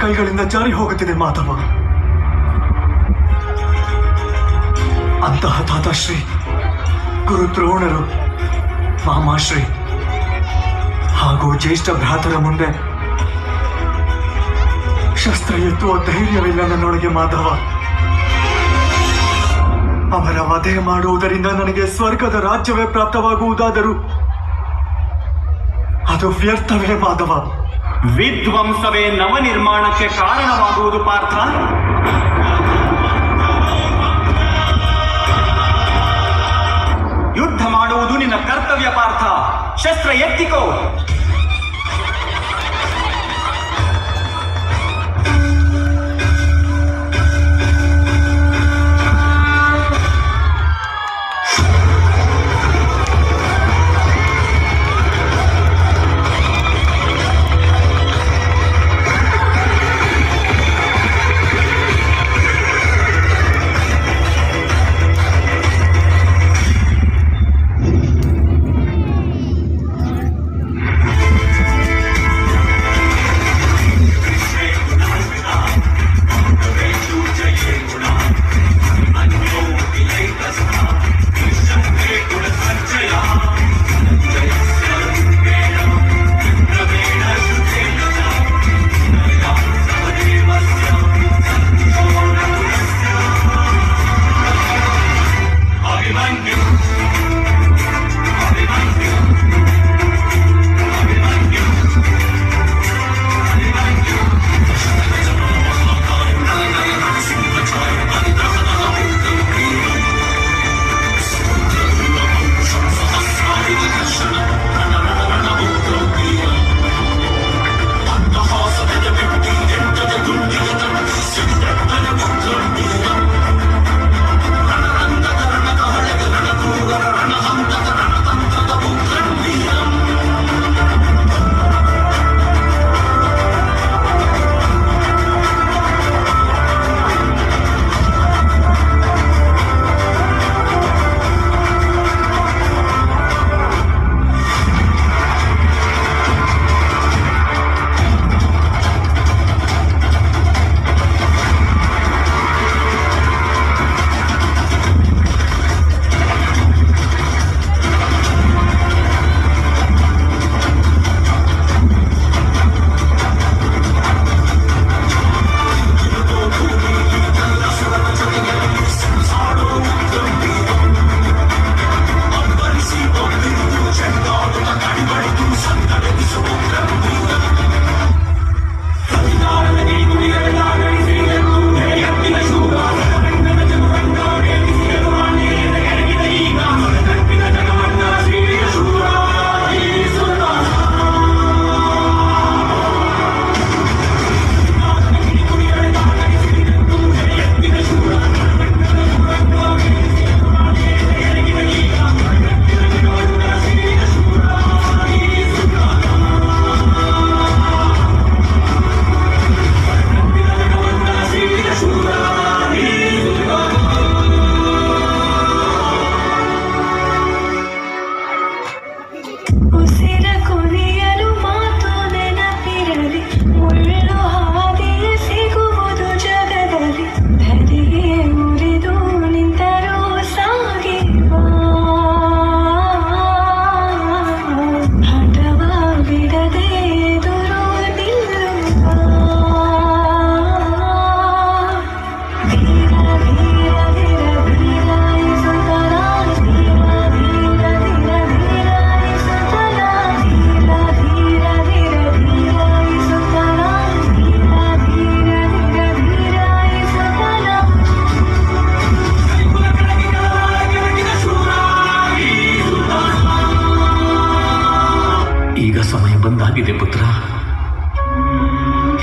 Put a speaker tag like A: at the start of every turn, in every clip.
A: ಕೈಗಳಿಂದ ಜಾರಿ ಹೋಗುತ್ತಿದೆ ಮಾಧವ. ಅಂತಹ ತಾತಾಶ್ರೀ ಗುರು ದ್ರೋಣರು, ಮಾಮಾಶ್ರೀ ಹಾಗೂ ಜ್ಯೇಷ್ಠ ಭ್ರಾತರ ಮುಂದೆ ಶಸ್ತ್ರ ಎತ್ತುವ ಧೈರ್ಯವಿಲ್ಲ ನನ್ನೊಳಗೆ ಮಾಧವ. ಅವರ ವಧೆ ಮಾಡುವುದರಿಂದ ನನಗೆ ಸ್ವರ್ಗದ ರಾಜ್ಯವೇ ಪ್ರಾಪ್ತವಾಗುವುದಾದರೂ ಅದು ವ್ಯರ್ಥವೇ ಮಾಧವ.
B: ವಿಧ್ವಂಸವೇ ನವನಿರ್ಮಾಣಕ್ಕೆ ಕಾರಣವಾಗುವುದು ಪಾರ್ಥ. ಯುದ್ಧ ಮಾಡುವುದು ನಿನ್ನ ಕರ್ತವ್ಯ ಪಾರ್ಥ. ಶಸ್ತ್ರ ಎತ್ತಿಕೋ.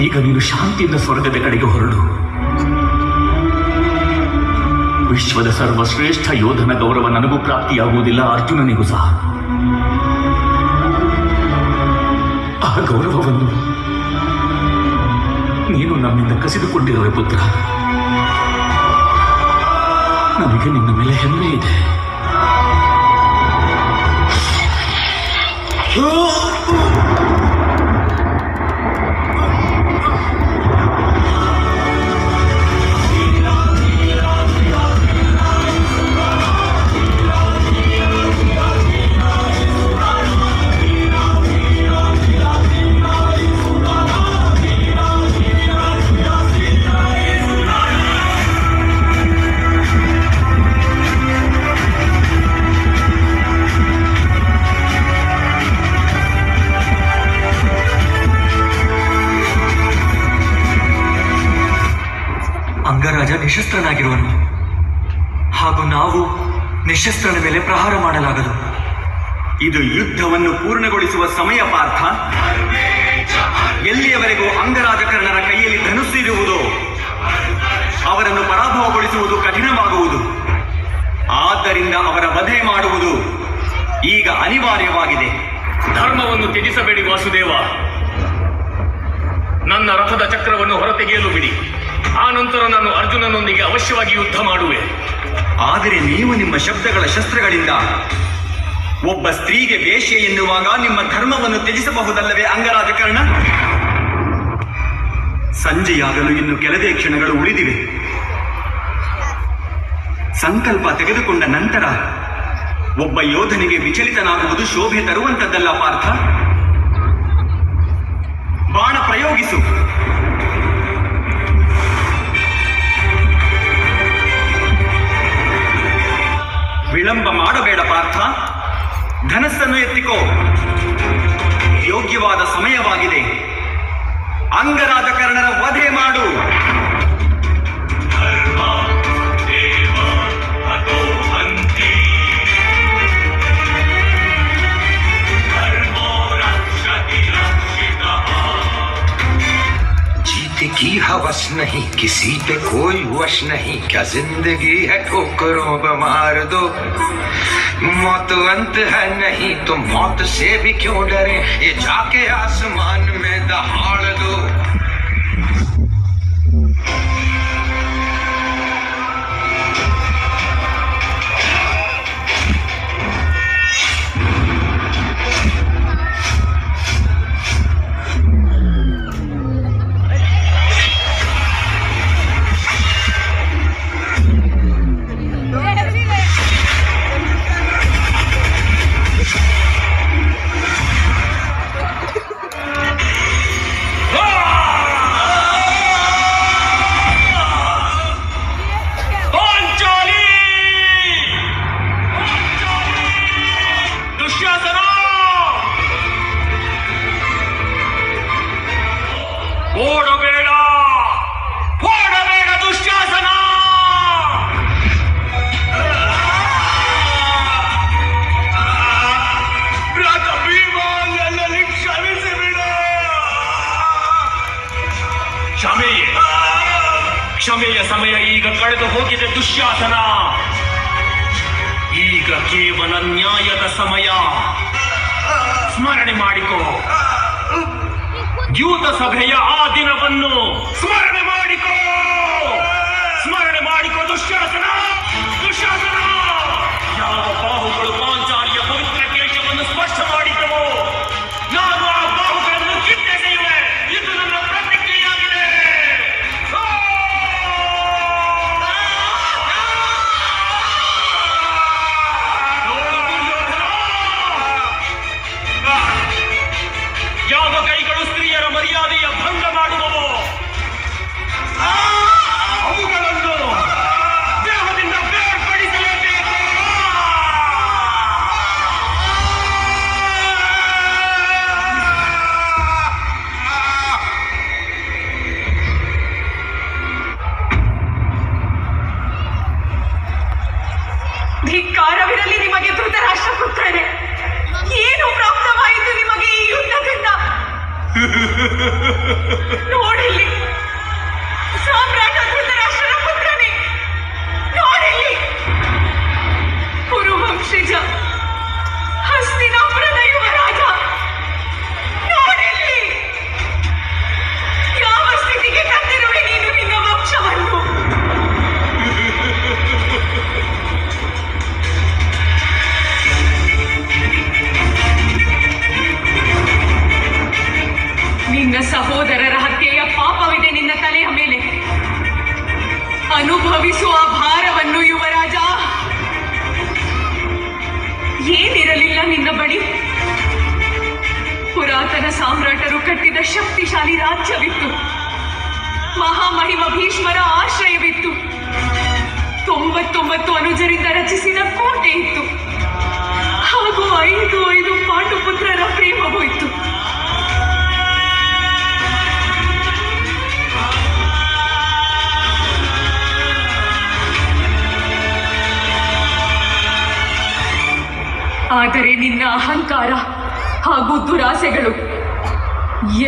B: ಈಗ ನೀನು ಶಾಂತಿಯಿಂದ ಸ್ವರ್ಗದ ಕಡೆಗೆ ಹೊರಡು. ವಿಶ್ವದ ಸರ್ವಶ್ರೇಷ್ಠ ಯೋಧನ ಗೌರವ ನನಗೂ ಪ್ರಾಪ್ತಿಯಾಗುವುದಿಲ್ಲ, ಅರ್ಜುನನಿಗೂ ಸಹ. ಆ ಗೌರವವನ್ನು ನೀನು ನನ್ನಿಂದ ಕಸಿದುಕೊಂಡಿರುವೆ ಪುತ್ರ. ನನಗೆ ನಿನ್ನ ಮೇಲೆ ಹೆಮ್ಮೆ ಇದೆ.
A: ಅಂಗರಾಜ ನಿಶಸ್ತ್ರನಾಗಿರುವನು, ಹಾಗೂ ನಾವು ನಿಶಸ್ತ್ರನ ಮೇಲೆ ಪ್ರಹಾರ ಮಾಡಲಾಗದು.
B: ಇದು ಯುದ್ಧವನ್ನು ಪೂರ್ಣಗೊಳಿಸುವ ಸಮಯ ಪಾರ್ಥ. ಎಲ್ಲಿಯವರೆಗೂ ಅಂಗರಾಜಕರ್ಣರ ಕೈಯಲ್ಲಿ ಧನುಸ್ಸು ಇರುವುದೋ ಅವರನ್ನು ಪರಾಭವಗೊಳಿಸುವುದು ಕಠಿಣವಾಗುವುದು. ಆದ್ದರಿಂದ ಅವರ ವಧೆ ಮಾಡುವುದು ಈಗ ಅನಿವಾರ್ಯವಾಗಿದೆ. ಧರ್ಮವನ್ನು ತ್ಯಜಿಸಬೇಡಿ ವಾಸುದೇವ. ನನ್ನ ರಥದ ಚಕ್ರವನ್ನು ಹೊರತೆಗೆಯಲು ಬಿಡಿ. ಆ ನಂತರ ನಾನು ಅರ್ಜುನನೊಂದಿಗೆ ಅವಶ್ಯವಾಗಿ ಯುದ್ಧ ಮಾಡುವೆ. ಆದರೆ ನೀವು ನಿಮ್ಮ ಶಬ್ದಗಳ ಶಸ್ತ್ರಗಳಿಂದ ಒಬ್ಬ ಸ್ತ್ರೀಗೆ ವೇಶ್ಯೆ ಎನ್ನುವಾಗ ನಿಮ್ಮ ಧರ್ಮವನ್ನು ತ್ಯಜಿಸಬಹುದಲ್ಲವೇ ಅಂಗರಾಜಕರ್ಣ? ಸಂಜೆಯಾಗಲು ಇನ್ನು ಕೆಲವೇ ಕ್ಷಣಗಳು ಉಳಿದಿವೆ. ಸಂಕಲ್ಪ ತೆಗೆದುಕೊಂಡ ನಂತರ ಒಬ್ಬ ಯೋಧನಿಗೆ ವಿಚಲಿತನಾಗುವುದು ಶೋಭೆ ತರುವಂತದ್ದಲ್ಲ ಪಾರ್ಥ. ಬಾಣ ಪ್ರಯೋಗಿಸು. ವಿಳಂಬ ಮಾಡಬೇಡ ಪಾರ್ಥ. ಧನಸ್ಸನ್ನು ಎತ್ತಿಕೋ. ಯೋಗ್ಯವಾದ ಸಮಯವಾಗಿದೆ. ಅಂಗರಾಜಕರ್ಣರ ವಧೆ ಮಾಡು.
C: की हवस नहीं, किसी पे कोई वश नहीं, क्या जिंदगी है ठोकरों पे मार दो। मौत अंत है नहीं तो मौत से भी क्यों डरे, ये जाके आसमान में दहाड़ दो।
B: ಕ್ಷಮೆಯ ಸಮಯ ಈಗ ಕಳೆದು ಹೋಗಿದೆ ದುಶ್ಯಾಸನ. ಈಗ ಕೇವಲ ನ್ಯಾಯದ ಸಮಯ. ಸ್ಮರಣೆ ಮಾಡಿಕೋ. ಯೂತ ಸಭೆಯ ಆ ದಿನವನ್ನು ಸ್ಮರಣೆ ಮಾಡಿಕೋ. ಸ್ಮರಣೆ ಮಾಡಿಕೋ ದುಶ್ಯಾಸನ. ದುಶ್ಯಾಸನ ಯಾವ ಬಾಹುಗಳು ಪಾಂಚಾಲಿಯ ಪವಿತ್ರ ಕೇಶವನ್ನು ಸ್ಪರ್ಶ ಮಾಡಿದವೋ ನಾನು ಆ ಬಾಹುಗಳನ್ನು ಕಿತ್ತೆಸೆಯುವೆ. ಇದು ನನ್ನ ಪ್ರತಿಜ್ಞೆಯಾಗಿದೆ. ಯಾವ ಕೈಗಳು ಸ್ತ್ರೀಯರ ಮರ್ಯಾದೆಯ ಭಂಗ ಮಾಡುವವೋ
D: ತಲೆಯ ಮೇಲೆ. ಅನುಭವಿಸುವ ಭಾರವನ್ನು ಯುವರಾಜ. ಏನಿರಲಿಲ್ಲ ನಿನ್ನ ಬಳಿ. ಪುರಾತನ ಸಾಮ್ರಾಟರು ಕಟ್ಟಿದ ಶಕ್ತಿಶಾಲಿ ರಾಜ್ಯವಿತ್ತು. ಮಹಾಮಹಿಮ ಭೀಷ್ಮರ ಆಶ್ರಯವಿತ್ತು. 99 ಅನುಜರಿಂದ ರಚಿಸಿದ ಕೋಟೆ ಇತ್ತು. ಹಾಗೂ 5 ಪಾಂಡುಪುತ್ರರ ಪ್ರೇಮವೂ ಇತ್ತು. ಆದರೆ ನಿನ್ನ ಅಹಂಕಾರ ಹಾಗೂ ದುರಾಸೆಗಳು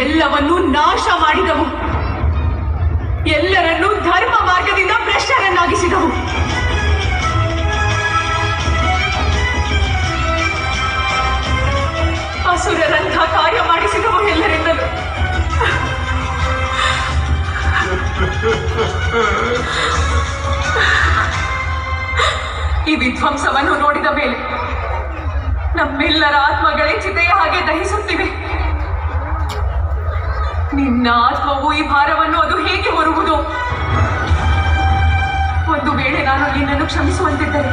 D: ಎಲ್ಲವನ್ನೂ ನಾಶ ಮಾಡಿದವು. ಎಲ್ಲರನ್ನೂ ಧರ್ಮ ಮಾರ್ಗದಿಂದ ಭ್ರಷ್ಟರನ್ನಾಗಿಸಿದವು. ಅಸುರರಂಥ ಕಾರ್ಯ ಮಾಡಿಸಿದವು ಎಲ್ಲರಿಂದಲೂ. ಈ ವಿಧ್ವಂಸವನ್ನು ನೋಡಿದ ಮೇಲೆ ನಮ್ಮೆಲ್ಲರ ಆತ್ಮಗಳೇ ಚಿತೆಯ ಹಾಗೆ ದಹಿಸುತ್ತಿವೆ. ನಿನ್ನ ಆತ್ಮವು ಈ ಭಾರವನ್ನು ಅದು ಹೇಗೆ ಹೊರುವುದು? ಒಂದು ವೇಳೆ ನಾನು ನಿನ್ನನ್ನು ಕ್ಷಮಿಸುವಂತಿದ್ದರೆ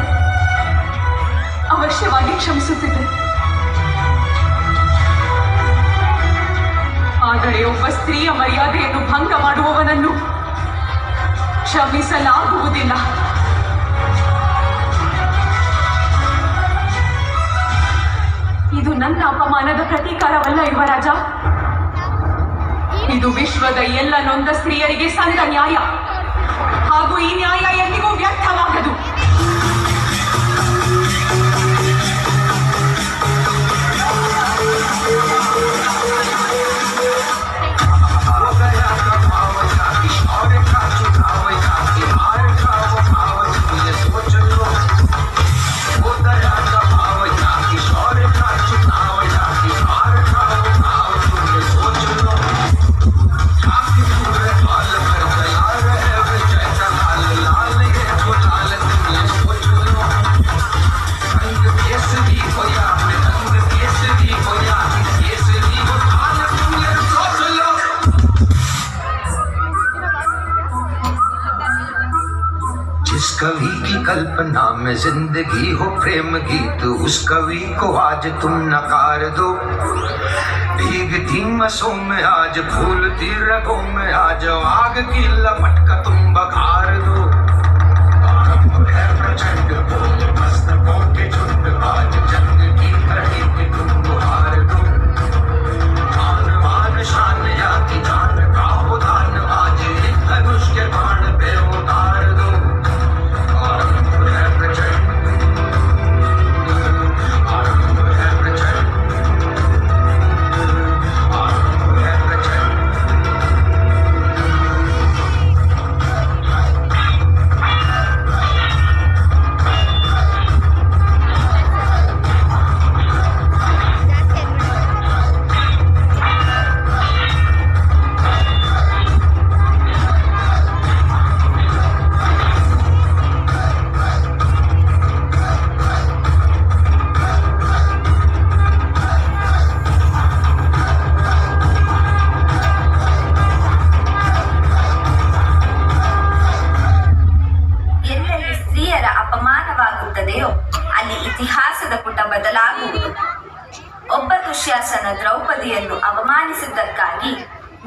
D: ಅವಶ್ಯವಾಗಿ ಕ್ಷಮಿಸುತ್ತಿದ್ದೆ. ಆದರೆ ಒಬ್ಬ ಸ್ತ್ರೀಯ ಮರ್ಯಾದೆಯನ್ನು ಭಂಗ ಮಾಡುವವನನ್ನು ಕ್ಷಮಿಸಲಾಗುವುದಿಲ್ಲ. ಇದು ನನ್ನ ಅಪಮಾನದ ಪ್ರತೀಕಾರವಲ್ಲ ಯುವರಾಜ. ಇದು ವಿಶ್ವದ ಎಲ್ಲ ನೊಂದ ಸ್ತ್ರೀಯರಿಗೆ ಸಂದ ನ್ಯಾಯ. ಹಾಗೂ ಈ ನ್ಯಾಯ ಎಂದಿಗೂ ವ್ಯರ್ಥವಾಗದು.
C: जिस कवि की कल्पना में जिंदगी हो प्रेम गीत, उस कवि को आज तुम नकार दो. भीगती मसों में आज फूलती रगों में आज आग की लपट का तुम बखार दो. आरंभ है प्रचंड बोल मस्तकों के झुंड, आज जंग की घड़ी में तुम गुहार दो. मान मान शान या की जान का उदान, आज एक धनुष के बाण पे उतार दो.
E: ಅಲ್ಲಿ ಇತಿಹಾಸದ ಪುಟ ಬದಲಾಗುವುದು. ಒಬ್ಬ ದುಶ್ಯಾಸನ ದ್ರೌಪದಿಯನ್ನು ಅವಮಾನಿಸಿದ್ದಕ್ಕಾಗಿ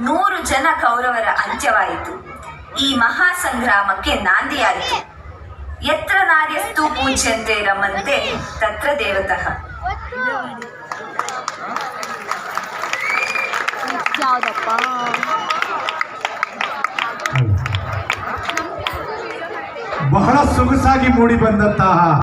E: 100 ಜನ ಕೌರವರ ಅಂತ್ಯವಾಯಿತು. ಈ ಮಹಾ ಸಂಗ್ರಾಮಕ್ಕೆ ನಾಂದಿಯಾಯಿತು. ಯತ್ರ ನಾರ್ಯಸ್ತು ಪೂಜ್ಯಂತೆ ರಮಂತೆ ತತ್ರ ದೇವತಃ.
F: ಬಹಳ ಸೊಗಸಾಗಿ ಮೂಡಿ ಬಂದಂತಹ